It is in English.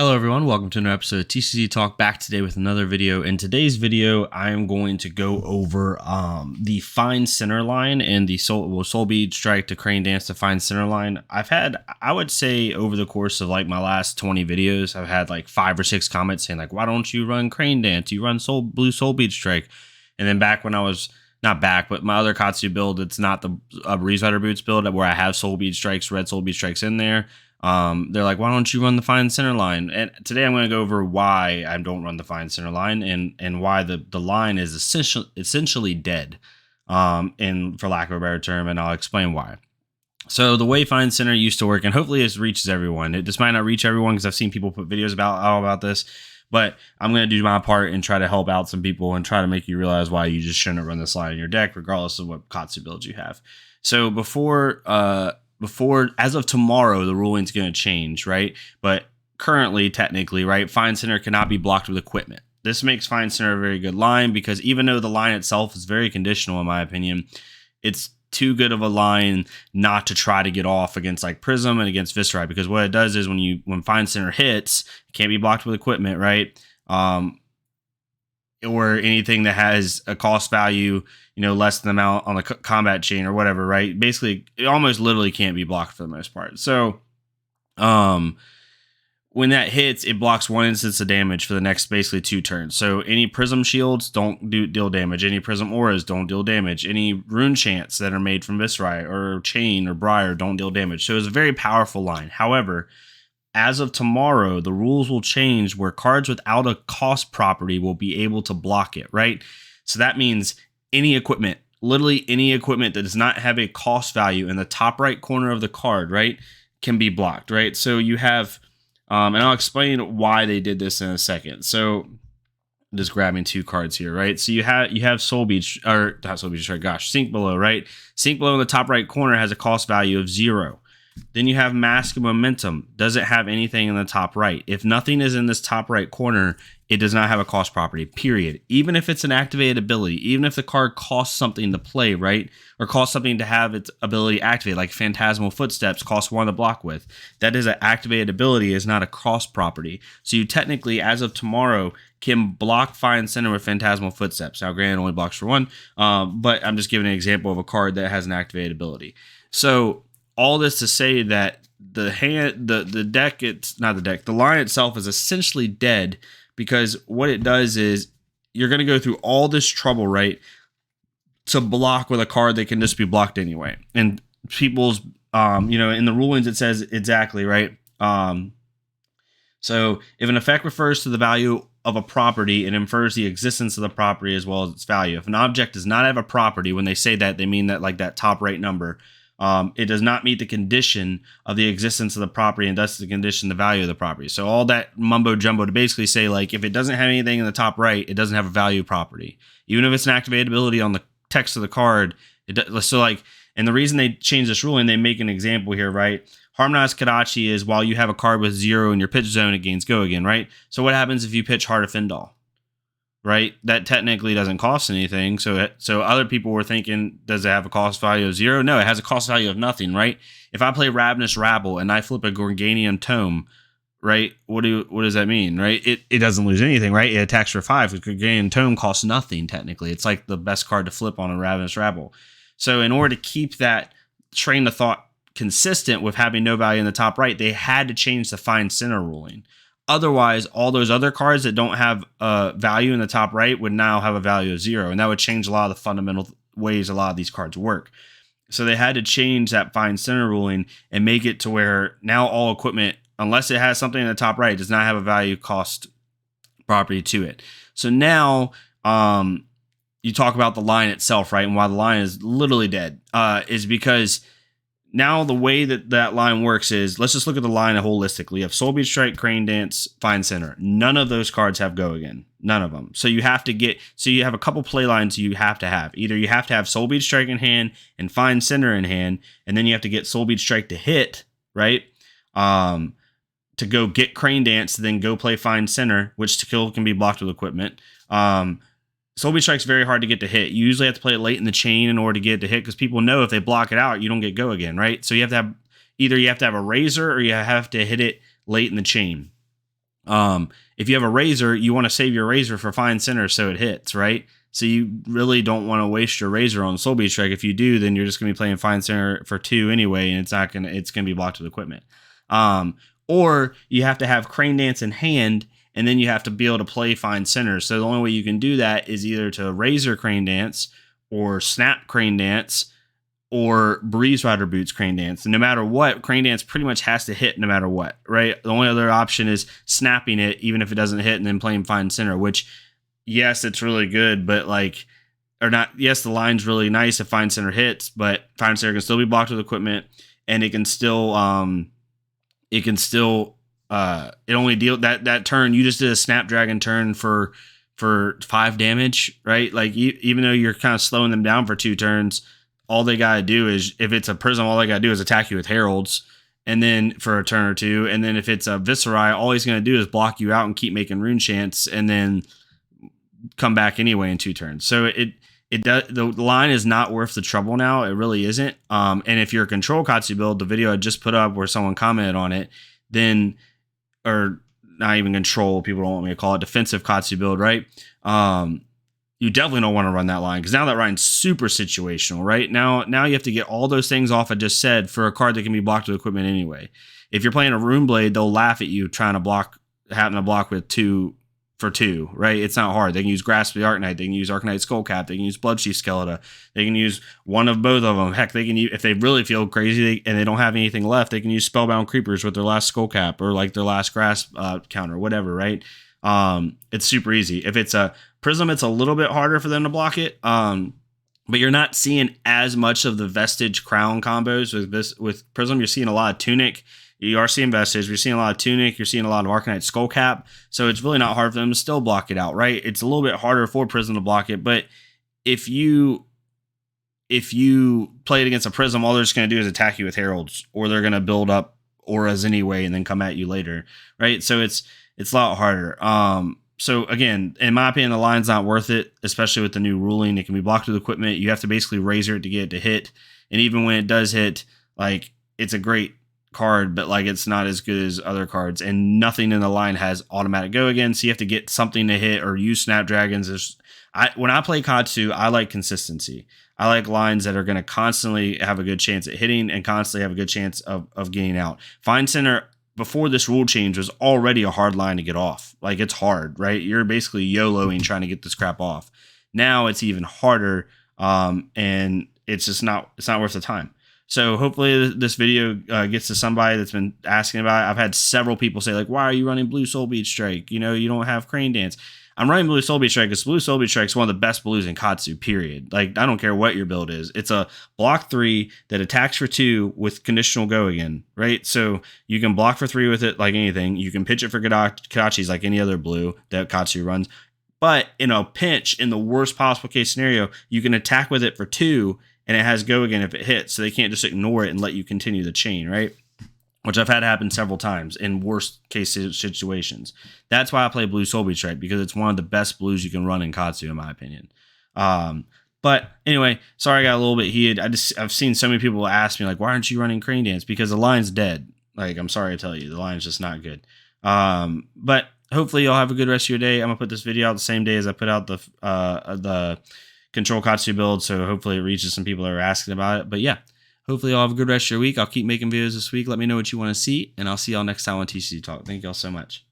Hello everyone, welcome to another episode of TCG Talk, back today with another video. In today's video, I am going to go over the Find Center line and the Soul Bead Strike to Crane Dance to Find Center line. I've had, I would say over the course of like my last 20 videos, I've had like 5 or 6 comments saying like, why don't you run Crane Dance? You run Blue Soul Bead Strike. And then back when I was, not back, but my other Katsu build, it's not the Breeze Rider Boots build where I have Soul Bead Strikes, red Soul Bead Strikes in there. They're like, why don't you run the Find Center line? And today I'm going to go over why I don't run the Find Center line and why the line is essentially dead, and for lack of a better term, and I'll explain why. So the way Find Center used to work, and hopefully it reaches everyone. This might not reach everyone because I've seen people put videos about this, but I'm going to do my part and try to help out some people and try to make you realize why you just shouldn't run this line in your deck, regardless of what Katsu build you have. So before, as of tomorrow, the ruling's going to change, right? But currently, technically, right, Find Center cannot be blocked with equipment. This makes Find Center a very good line because even though the line itself is very conditional, in my opinion, it's too good of a line not to try to get off against like Prism and against Viscera, because what it does is when Find Center hits, it can't be blocked with equipment, right? Or anything that has a cost value, less than the amount on the combat chain or whatever, right? Basically, it almost literally can't be blocked for the most part. So, when that hits, it blocks 1 instance of damage for the next basically 2 turns. So any Prism shields don't deal damage. Any Prism auras don't deal damage. Any rune chants that are made from Viscera or Chain or Briar don't deal damage. So it's a very powerful line. However, as of tomorrow, the rules will change where cards without a cost property will be able to block it, right? So that means any equipment, literally any equipment that does not have a cost value in the top right corner of the card, right, can be blocked, right? So you have, and I'll explain why they did this in a second. So I'm just grabbing 2 cards here, right? So you have Soul Beach, or not Soul Beach, gosh, Sink Below, right? Sink Below in the top right corner has a cost value of 0. Then you have Mask of Momentum. Doesn't have anything in the top right. If nothing is in this top right corner, it does not have a cost property, period. Even if it's an activated ability, even if the card costs something to play, right? Or costs something to have its ability activated, like Phantasmal Footsteps costs 1 to block with. That is an activated ability, is not a cost property. So you technically, as of tomorrow, can block Find Center with Phantasmal Footsteps. Now, granted, it only blocks for 1, but I'm just giving an example of a card that has an activated ability. So all this to say that the line itself is essentially dead, because what it does is you're going to go through all this trouble, right, to block with a card that can just be blocked anyway. And people's, in the rulings it says exactly, right? So if an effect refers to the value of a property, it infers the existence of the property as well as its value. If an object does not have a property, when they say that, they mean that like that top right number. It does not meet the condition of the existence of the property, and thus the condition, the value of the property. So all that mumbo jumbo to basically say, like, if it doesn't have anything in the top right, it doesn't have a value property. Even if it's an activated ability on the text of the card, and the reason they change this ruling, they make an example here, right? Harmonized Kadachi is while you have a card with 0 in your pitch zone, it gains go again, right? So what happens if you pitch Heart of Findal? Right, that technically doesn't cost anything. So other people were thinking, does it have a cost value of 0? No, it has a cost value of nothing, right? If I play Ravenous Rabble and I flip a Gorganian Tome, right, what does that mean, right? It doesn't lose anything, right? It attacks for 5. The Gorganian Tome costs nothing, technically. It's like the best card to flip on a Ravenous Rabble. So in order to keep that train of thought consistent with having no value in the top right, they had to change the Find Center ruling. Otherwise, all those other cards that don't have value in the top right would now have a value of 0. And that would change a lot of the fundamental ways a lot of these cards work. So they had to change that Find Center ruling and make it to where now all equipment, unless it has something in the top right, does not have a value cost property to it. So now you talk about the line itself, right? And why the line is literally dead is because now the way that line works is, let's just look at the line holistically. You have Soul Bead Strike, Crane Dance, Find Center. None of those cards have go again. None of them. So you have a couple play lines you have to have. Either you have to have Soul Bead Strike in hand and Find Center in hand, and then you have to get Soul Bead Strike to hit, right? To go get Crane Dance, then go play Find Center, which to kill can be blocked with equipment. Soul Bead Strike's very hard to get to hit. You usually have to play it late in the chain in order to get it to hit, because people know if they block it out, you don't get go again, right? So you have to have a razor or you have to hit it late in the chain. If you have a razor, you want to save your razor for fine center so it hits, right? So you really don't want to waste your razor on Soul Beach Strike. If you do, then you're just gonna be playing fine center for 2 anyway, and it's gonna be blocked with equipment. Or you have to have Crane Dance in hand, and then you have to be able to play fine center. So the only way you can do that is either to razor Crane Dance or snap Crane Dance or Breeze Rider Boots Crane Dance. And no matter what, Crane Dance pretty much has to hit no matter what, right? The only other option is snapping it, even if it doesn't hit, and then playing fine center, which, yes, it's really good, but like, or not, yes, the line's really nice if fine center hits, but fine center can still be blocked with equipment, and it only deal that turn. You just did a Snapdragon turn for 5 damage, right? Like, even though you're kind of slowing them down for 2 turns, all they gotta do is, if it's a Prism, all they gotta do is attack you with Heralds, and then for a turn or 2, and then if it's a Viscerai, all he's gonna do is block you out and keep making rune chants, and then come back anyway in 2 turns. So it does, the line is not worth the trouble now. It really isn't. And if you're a control Katsu build, the video I just put up where someone commented on it, then, or not even control, people don't want me to call it defensive Katsu build, right? You definitely don't want to run that line, because now that line's super situational, right? Now you have to get all those things off I just said for a card that can be blocked with equipment anyway. If you're playing a Rune Blade, they'll laugh at you having to block with 2 for 2, right? It's not hard. They can use Grasp of the Arcanite, they can use Arcanite Skullcap, they can use Bloodchief Skeleton, they can use one of both of them. Heck, they can use, if they really feel crazy and they don't have anything left, they can use Spellbound Creepers with their last Skullcap, or like their last Grasp counter, whatever, right? It's super easy. If it's a Prism, it's a little bit harder for them to block it. But you're not seeing as much of the Vestige Crown combos with Prism. You're seeing a lot of Tunic. You are seeing Vestige. You're seeing a lot of Tunic. You're seeing a lot of Arcanite Skullcap. So it's really not hard for them to still block it out, right? It's a little bit harder for Prism to block it. But if you play it against a Prism, all they're just going to do is attack you with Heralds, or they're going to build up auras anyway and then come at you later, right? So it's a lot harder. So again, in my opinion, the line's not worth it, especially with the new ruling. It can be blocked with equipment. You have to basically razor it to get it to hit. And even when it does hit, like, it's a great card, but like, it's not as good as other cards, and nothing in the line has automatic go again. So you have to get something to hit or use Snapdragons. When I play Katsu, I like consistency. I like lines that are going to constantly have a good chance at hitting and constantly have a good chance of getting out. Fine Center, before this rule change, was already a hard line to get off. Like, it's hard, right? You're basically YOLOing trying to get this crap off. Now it's even harder, and it's just it's not worth the time. So hopefully this video gets to somebody that's been asking about it. I've had several people say, like, why are you running Blue Soul Beach Strike? You know, you don't have Crane Dance. I'm running Blue Soul Beach Strike because Blue Soul Beach Strike is one of the best blues in Katsu, period. Like, I don't care what your build is. It's a block 3 that attacks for 2 with conditional go again, right? So you can block for 3 with it like anything. You can pitch it for Kadachis like any other blue that Katsu runs. But in a pinch, in the worst possible case scenario, you can attack with it for 2, and it has go again if it hits. So they can't just ignore it and let you continue the chain, right? Which I've had happen several times in worst case situations. That's why I play Blue Soul Beach Strike, because it's one of the best blues you can run in Katsu, in my opinion. But anyway, sorry I got a little bit heated. I've seen so many people ask me, like, why aren't you running Crane Dance? Because the line's dead. Like, I'm sorry to tell you, the line's just not good. But hopefully you'll have a good rest of your day. I'm gonna put this video out the same day as I put out the Control Katsu build, so hopefully it reaches some people that are asking about it. But yeah, hopefully y'all have a good rest of your week. I'll keep making videos this week. Let me know what you want to see, and I'll see y'all next time on TCG Talk. Thank y'all so much.